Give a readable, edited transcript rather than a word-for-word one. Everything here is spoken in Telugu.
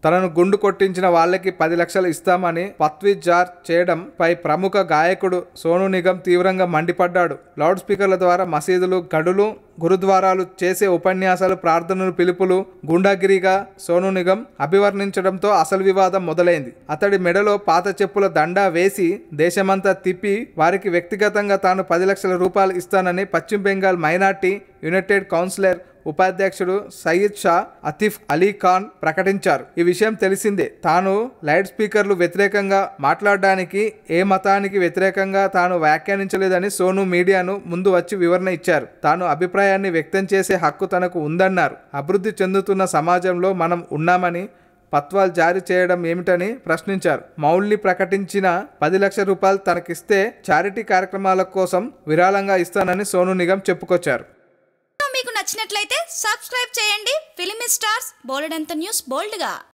తనను గుండు కొట్టించిన వాళ్ళకి 10 లక్షలు ఇస్తామని పత్వి జార్ చేయడంపై ప్రముఖ గాయకుడు సోను నిగమ్ తీవ్రంగా మండిపడ్డాడు. లౌడ్ స్పీకర్ల ద్వారా మసీదులు, గడులు, గురుద్వారాలు చేసే ఉపన్యాసాలు, ప్రార్థనలు, పిలుపులు గుండాగిరిగా సోను నిగమ్ అభివర్ణించడంతో అసలు వివాదం మొదలైంది. అతడి మెడలో పాత చెప్పుల దండా వేసి దేశమంతా తిప్పి వారికి వ్యక్తిగతంగా తాను 10 లక్షల రూపాయలు ఇస్తానని పశ్చిమ బెంగాల్ మైనార్టీ యునైటెడ్ కౌన్సిలర్ ఉపాధ్యక్షుడు సయీద్ షా అతిఫ్ అలీ ఖాన్ ప్రకటించారు. ఈ విషయం తెలిసిందే. తాను లౌడ్ స్పీకర్లు వ్యతిరేకంగా మాట్లాడడానికి, ఏ మతానికి వ్యతిరేకంగా తాను వ్యాఖ్యానించలేదని సోను మీడియాను ముందు వచ్చి వివరణ ఇచ్చారు. తాను అభిప్రాయాన్ని వ్యక్తం చేసే హక్కు తనకు ఉందన్నారు. అభివృద్ధి చెందుతున్న సమాజంలో మనం ఉన్నామని పత్వాలు జారీ చేయడం ఏమిటని ప్రశ్నించారు. మౌల్ని ప్రకటించిన 10 లక్షల రూపాయలు తనకిస్తే చారిటీ కార్యక్రమాల కోసం విరాళంగా ఇస్తానని సోను నిగమ్ చెప్పుకొచ్చారు. మీకు నచ్చినట్లయితే సబ్స్క్రైబ్ చేయండి. ఫిలిమి స్టార్స్ బోలెడంత న్యూస్ బోల్డ్గా.